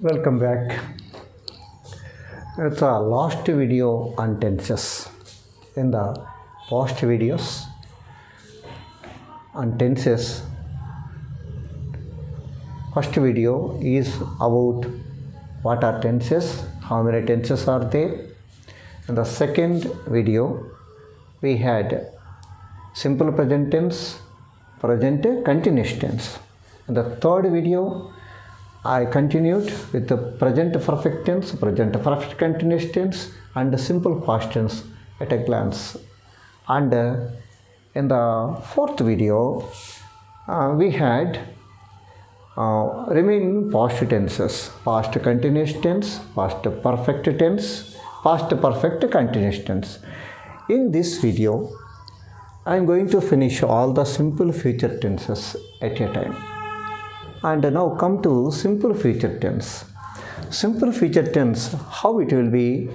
Welcome back. It's a last video on tenses. In the past videos on tenses, first video is about what are tenses, how many tenses are there. In the second video, we had simple present tense, present continuous tense. In the third video, I continued with the present perfect tense, present perfect continuous tense, and the simple past tense at a glance. And in the fourth video, we had remaining past tenses, past continuous tense, past perfect tense, past perfect continuous tense. In this video, I am going to finish all the simple future tenses at a time. And now come to simple future tense. Simple future tense, how it will be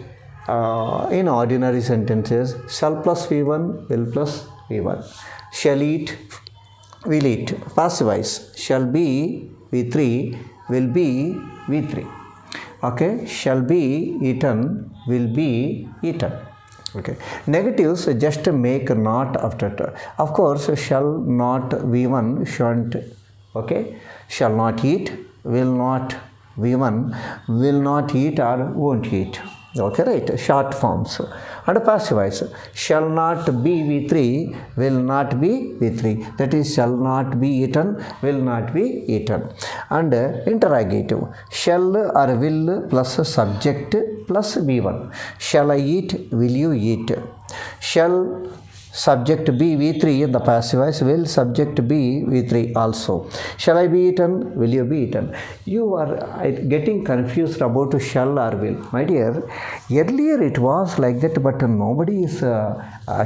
in ordinary sentences: shall plus V1, will plus V1. Shall eat, will eat. Passivize. Shall be V3, will be V3. Okay. Shall be eaten, will be eaten. Okay. Negatives just make not after. Of course, shall not V1 shan't. Okay. Shall not eat, will not V1, will not eat or won't eat. Okay, right? Short forms. And passivize. Shall not be V3, will not be V3. That is, shall not be eaten, will not be eaten. And interrogative. Shall or will plus subject plus V1. Shall I eat, will you eat? Shall subject be V3 in the passivize, will subject be V3 also. Shall I be eaten, will you be eaten? You are getting confused about shall or will. My dear, earlier it was like that, but nobody is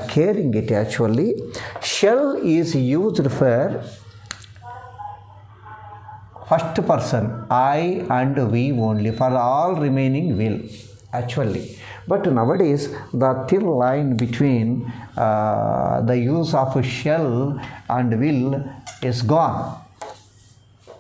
caring it actually. Shall is used for first person, I and we only, for all remaining will actually. But nowadays, the thin line between the use of shall and will is gone.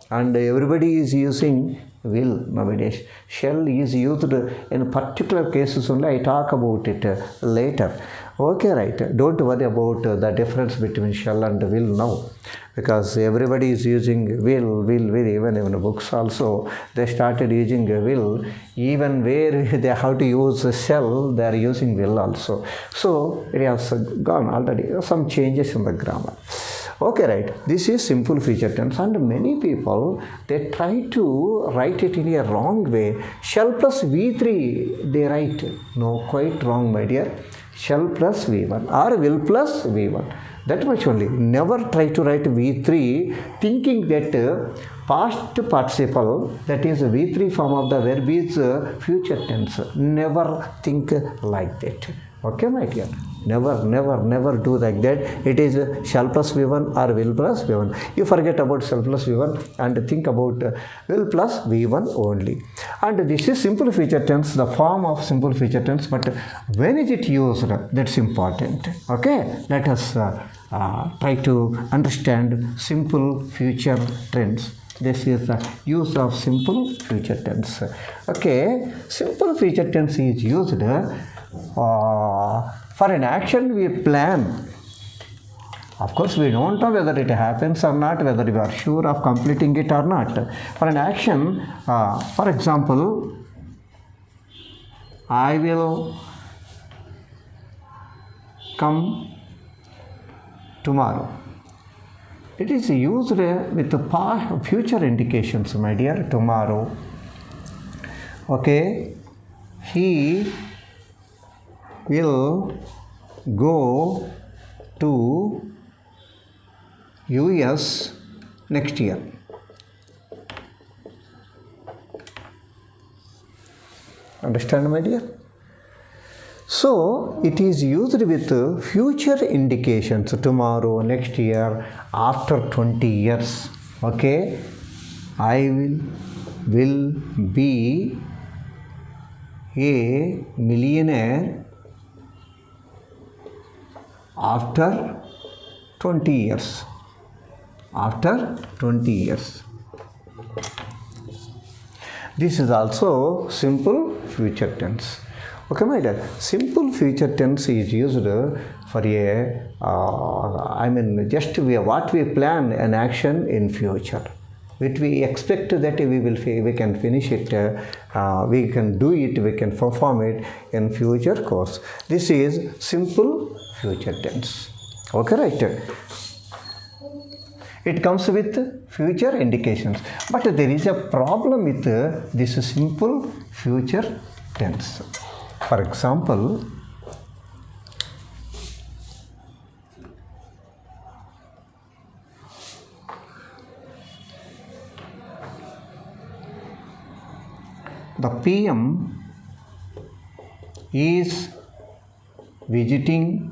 And everybody is using will nowadays. Shall is used in particular cases only. I talk about it later. Okay, right. Don't worry about the difference between shall and will now, because everybody is using will. Even in books also, they started using will. Even where they have to use shall, they are using will also. So it has gone already. Some changes in the grammar. Okay, right. This is simple future tense, and many people, they try to write it in a wrong way. Shall plus V3 they write. No, quite wrong, my dear. Shall plus V1 or will plus V1. That much only. Never try to write V3 thinking that past participle, that is V3 form of the verb, is future tense. Never think like that. Okay, my dear. Never do like that. It is shall plus V1 or will plus V1. You forget about shall plus V1 and think about will plus V1 only. And this is simple future tense, the form of simple future tense. But when is it used? That's important. Okay, let us try to understand simple future tense. This is the use of simple future tense. Okay, simple future tense is used for an action we plan. Of course, we don't know whether it happens or not, whether we are sure of completing it or not. For an action, for example, I will come tomorrow. It is used with the future indications, my dear. Tomorrow. Okay. He will go to US next year. Understand, my dear? So it is used with future indications: tomorrow, next year, after 20 years. Okay, I will be a millionaire after 20 years. After 20 years. This is also simple future tense. Okay, my dear. Simple future tense is used for just what we plan an action in future. Which we expect that we can finish it, we can do it, we can perform it in future course. This is simple future tense. Okay, right? It comes with future indications, but there is a problem with this simple future tense. For example, the PM is visiting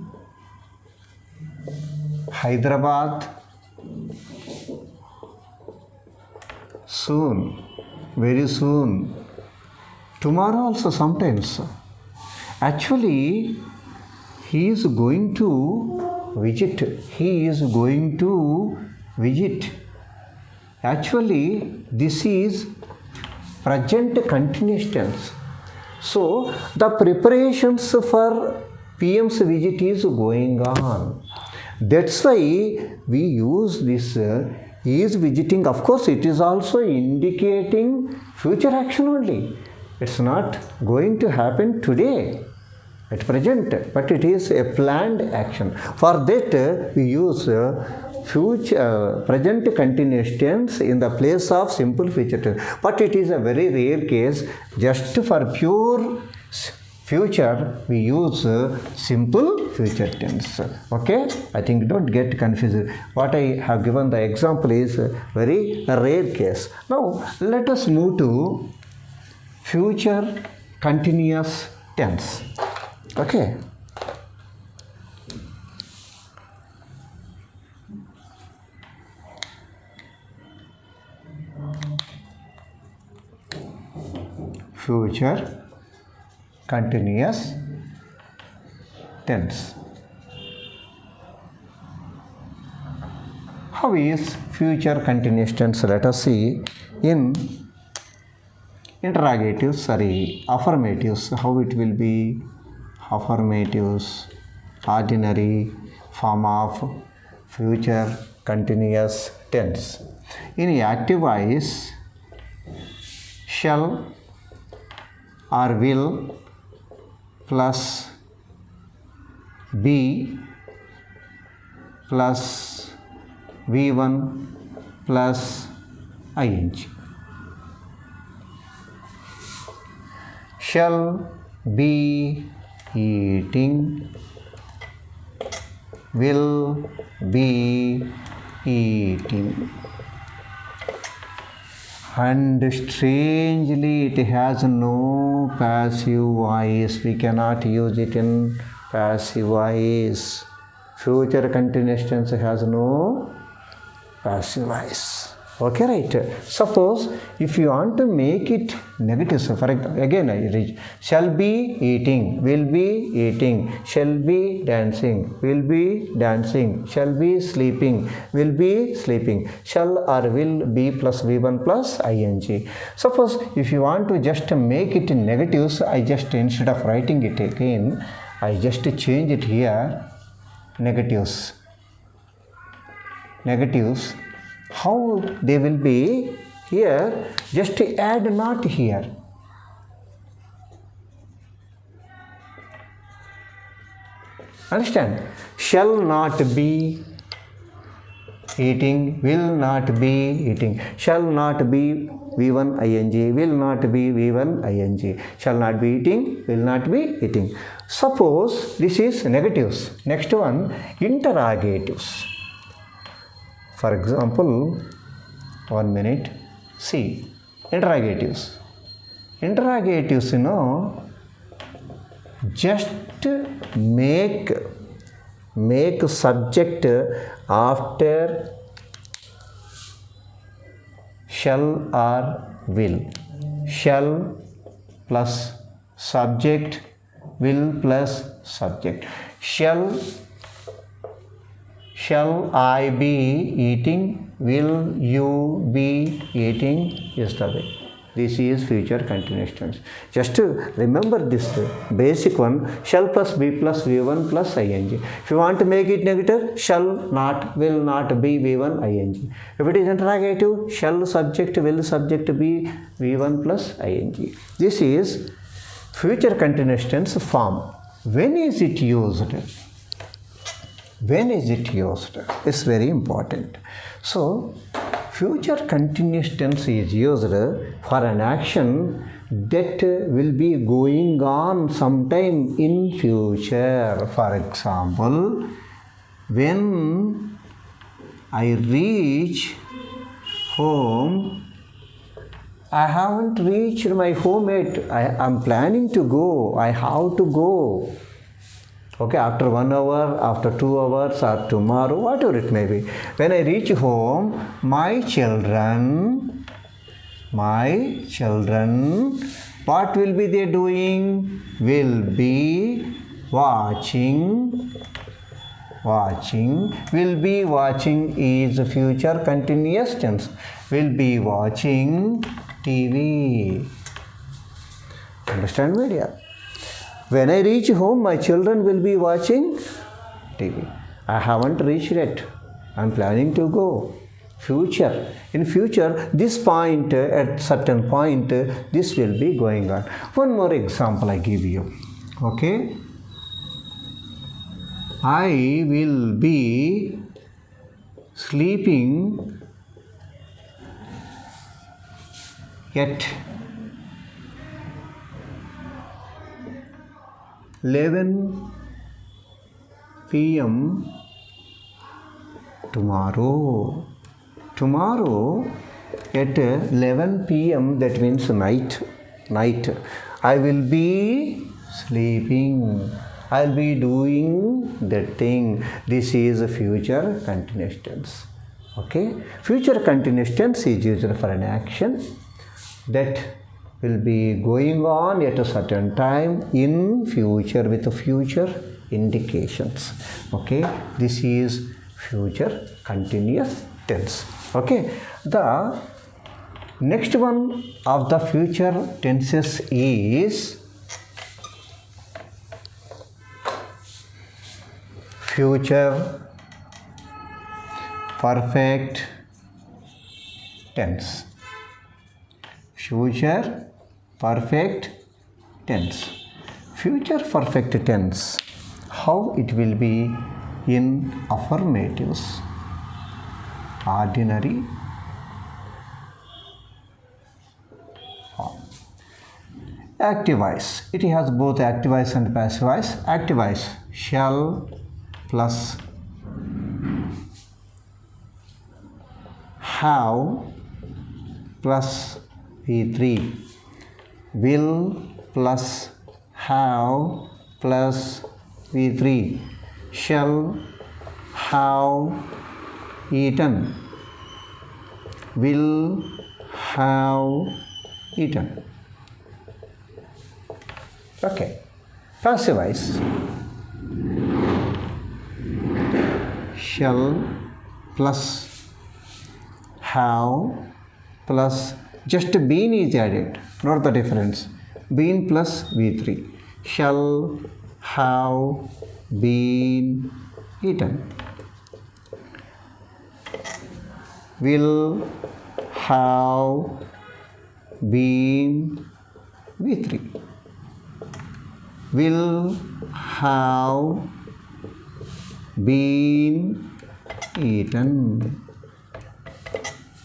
Hyderabad soon, very soon, tomorrow also sometimes. Actually, he is going to visit. He is going to visit. Actually, this is present continuous tense. So, the preparations for PM's visit is going on. That's why we use this is visiting. Of course, it is also indicating future action only. It's not going to happen today at present, but it is a planned action. For that, we use future present continuous tense in the place of simple future tense. But it is a very rare case. Just for pure future, we use simple future tense. Okay, I think don't get confused. What I have given the example is a very rare case. Now let us move to future continuous tense. Okay. Future continuous tense. How is future continuous tense? Let us see in interrogatives, affirmatives, how it will be. Affirmatives, ordinary form of future continuous tense. In active voice, shall or will plus be plus V1 plus ing. Shall be eating, will be eating. And strangely, it has no passive voice. We cannot use it in passive voice. Future continuous tense has no passive voice. Okay, right? Suppose if you want to make it negative, so for again I read, shall be eating, will be eating, shall be dancing, will be dancing, shall be sleeping, will be sleeping, shall or will be plus V1 plus ing. Suppose if you want to just make it in negatives, I just instead of writing it again, I just change it here, negatives. Negatives. How they will be here, just add not here. Understand? Shall not be eating, will not be eating. Shall not be V1 ing, will not be V1 ing. Shall not be eating, will not be eating. Suppose this is negatives. Next one, interrogatives. For example, 1 minute, see, interrogatives. Interrogatives, just make subject after shall or will. Shall plus subject, will plus subject. Shall I be eating? Will you be eating? Is the way. This is future continuous tense. Just remember this basic one, shall plus be plus V1 plus ing. If you want to make it negative, shall not, will not be V1 ing. If it is interrogative, shall subject, will subject be V1 plus ing. This is future continuous tense form. When is it used? When is it used? It's very important. So, future continuous tense is used for an action that will be going on sometime in future. For example, when I reach home, I haven't reached my home yet. I am planning to go. I have to go. Okay, after 1 hour, after 2 hours, or tomorrow, whatever it may be. When I reach home, my children, what will be they doing? Will be watching. Will be watching is future continuous tense. Will be watching TV. Understand, my dear? When I reach home, my children will be watching TV. I haven't reached yet. I am planning to go. Future. In future, this point, at certain point, this will be going on. One more example I give you. Okay. I will be sleeping at 11 p.m. tomorrow. Tomorrow at 11 p.m. that means night. I will be sleeping. I'll be doing that thing. This is a future continuous tense. Okay. Future continuous tense is used for an action that will be going on at a certain time in future with future indications. Okay, this is future continuous tense. Okay, the next one of the future tenses is future perfect tense. Future perfect tense. Future perfect tense, how it will be in affirmatives? Ordinary form. Active voice. It has both active voice and passive voice. Active voice, shall plus have plus V3. Will plus have plus V3. Shall have eaten. Will have eaten. Okay. Passive voice. Shall plus have plus just been is added. Note the difference. Been plus V3. Shall have been eaten. Will have been V3. Will have been eaten.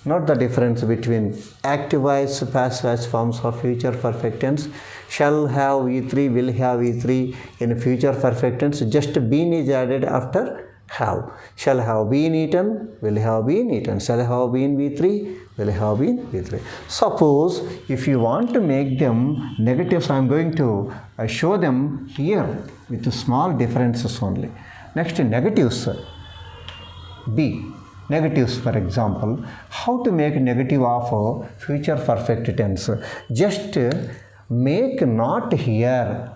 Note the difference between active voice, passive voice forms of future perfect tense. Shall have V3, will have V3 in future perfect tense. Just been is added after have. Shall have been eaten, will have been eaten. Shall have been V3, will have been V3. Suppose if you want to make them negatives, I am going to show them here with small differences only. Next, negatives. B. Negatives, for example, how to make negative of future perfect tense? Just make not here,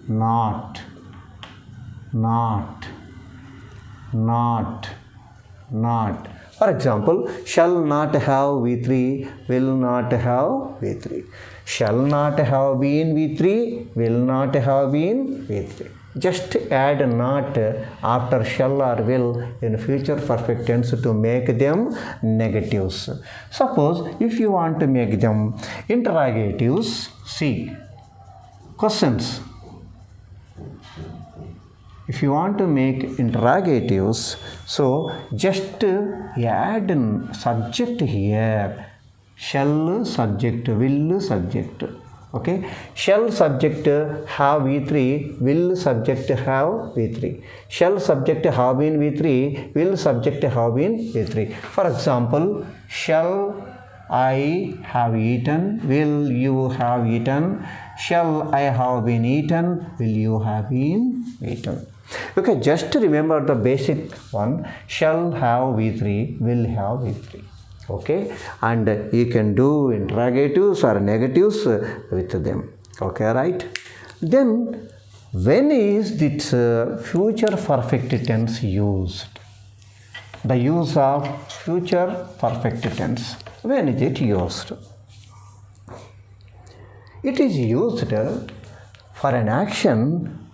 not, For example, shall not have V3, will not have V3. Shall not have been V3, will not have been V3. Just add not after shall or will in future perfect tense to make them negatives. Suppose if you want to make them interrogatives, see, questions. If you want to make interrogatives, so just add subject here. Shall subject, will subject. Okay, shall subject have V3, will subject have V3. Shall subject have been V3, will subject have been V3. For example, shall I have eaten, will you have eaten? Shall I have been eaten, will you have been eaten? Okay, just remember the basic one. Shall have V3, will have V3. Okay, and you can do interrogatives or negatives with them. Okay, right? Then when is this future perfect tense used? The use of future perfect tense. When is it used? It is used for an action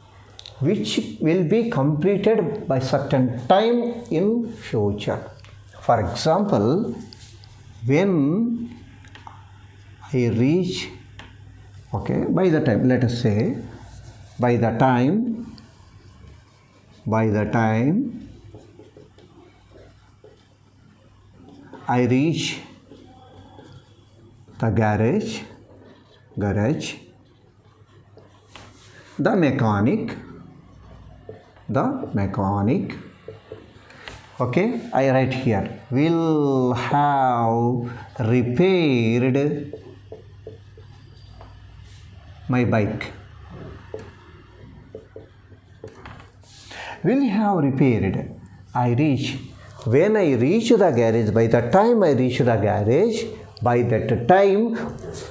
which will be completed by certain time in future. For example, when I reach, okay, by the time, let us say, by the time I reach the garage, the mechanic, okay, I write here, will have repaired my bike. Will have repaired. I reach. When I reach the garage, by the time I reach the garage, by that time,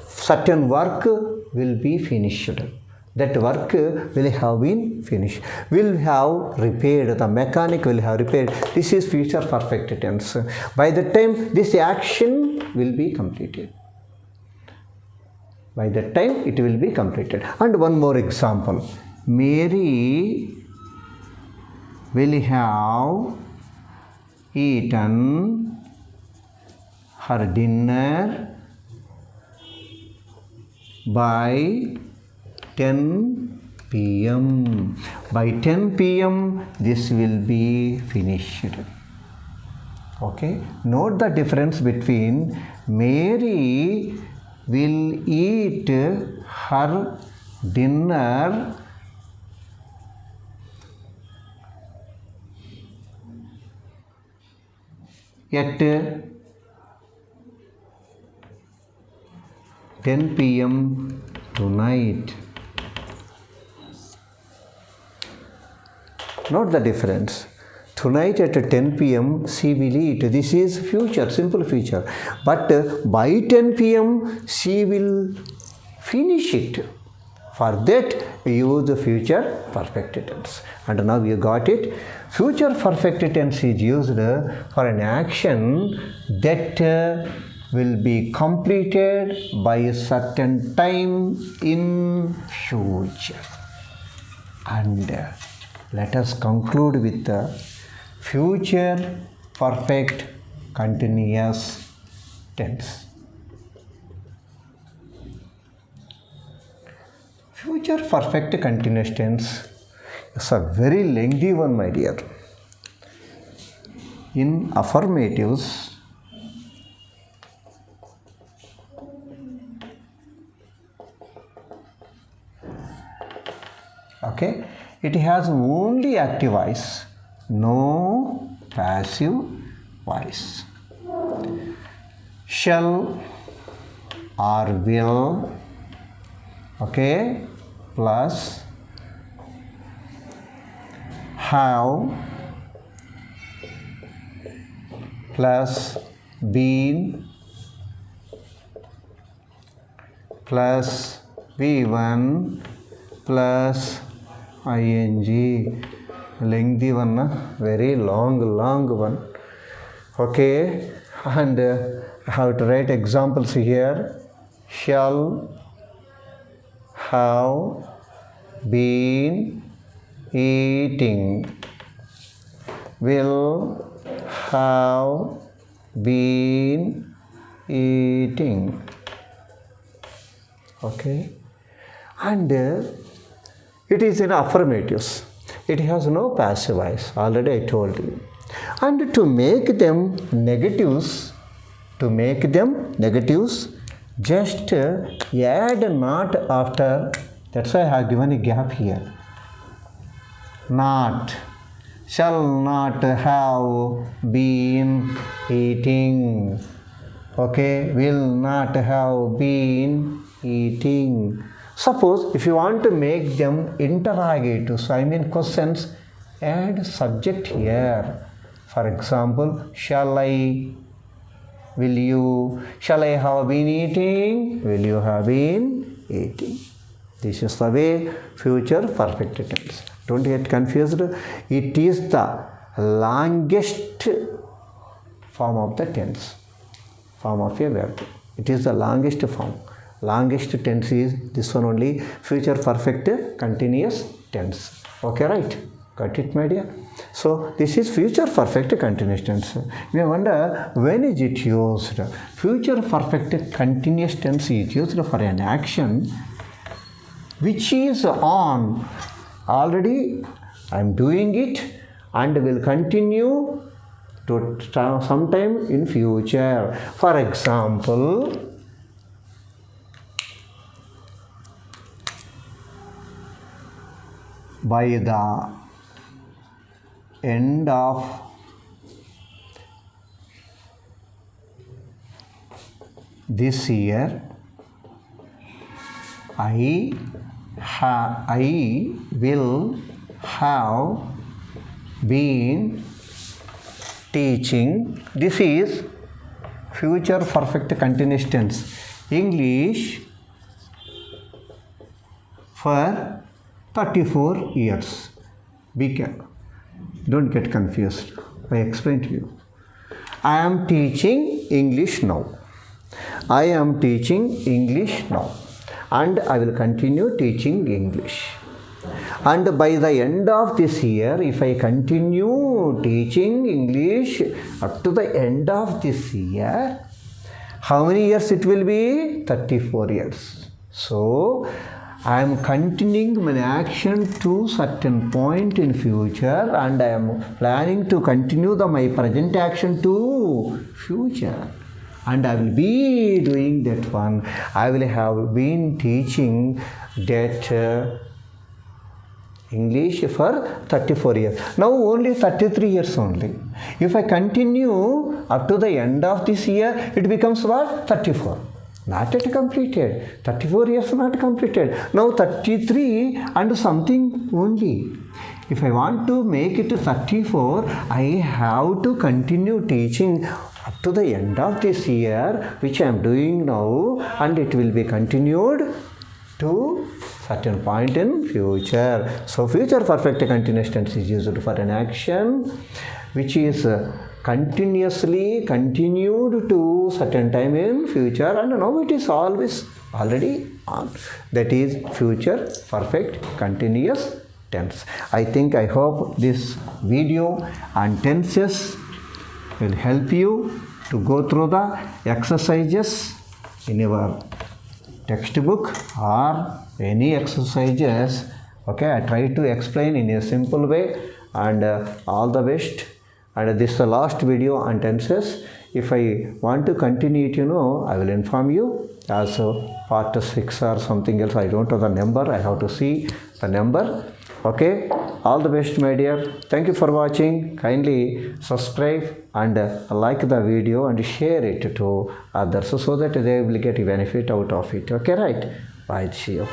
certain work will be finished. That work will have been finished. Will have repaired. The mechanic will have repaired. This is future perfect tense. By the time this action will be completed. By that time it will be completed. And one more example. Mary will have eaten her dinner by 10 p.m. By 10 p.m. this will be finished. Okay. Note the difference between Mary will eat her dinner at 10 p.m. tonight. Note the difference. Tonight at 10 p.m. she will eat. This is future, simple future. But by 10 p.m. she will finish it. For that we use the future perfect tense. And now you got it. Future perfect tense is used for an action that will be completed by a certain time in future. And let us conclude with the future perfect continuous tense. Future perfect continuous tense is a very lengthy one, my dear. In affirmatives, okay, it has only active voice, no passive voice. Shall or will, okay, plus have plus been plus V1 plus ing. Lengthy one, very long one. Okay, and I have to write examples here. Shall have been eating, will have been eating. Okay, and it is in affirmatives. It has no passive voice. Already I told you. And to make them negatives, just add not after. That's why I have given a gap here. Not. Shall not have been eating. Okay, will not have been eating. Suppose if you want to make them interrogatives, I mean questions, add subject here. For example, shall I, will you, shall I have been eating, will you have been eating. This is the way future perfect tense. Don't get confused. It is the longest form of the tense, form of a verb. It is the longest form. Longest tense is this one only, future perfect continuous tense. Okay, right? Got it, my dear? So this is future perfect continuous tense. We wonder, when is it used? Future perfect continuous tense is used for an action which is on. Already I am doing it and will continue to sometime in future. For example, by the end of this year, I will have been teaching. This is future perfect continuous tense. English for 34 years. Be careful. Don't get confused. I explain to you. I am teaching English now. I am teaching English now. And I will continue teaching English. And by the end of this year, if I continue teaching English up to the end of this year, how many years it will be? 34 years. So, I am continuing my action to certain point in future, and I am planning to continue my present action to future. And I will be doing that one. I will have been teaching that English for 34 years. Now only 33 years only. If I continue up to the end of this year, it becomes what? 34. Not yet completed. 34 years not completed. Now 33 and something only. If I want to make it 34, I have to continue teaching up to the end of this year, which I am doing now, and it will be continued to certain point in future. So future perfect continuous tense is used for an action which is continuously continued to certain time in future, and now it is always already on. That is future perfect continuous tense. I hope this video on tenses will help you to go through the exercises in your textbook or any exercises. Okay, I try to explain in a simple way, and all the best. And this is the last video on tenses. If I want to continue it, I will inform you. Also part 6 or something else, I don't know the number, I have to see the number. Okay, all the best, my dear. Thank you for watching. Kindly subscribe and like the video and share it to others so that they will get a benefit out of it. Okay, right? Bye. See you.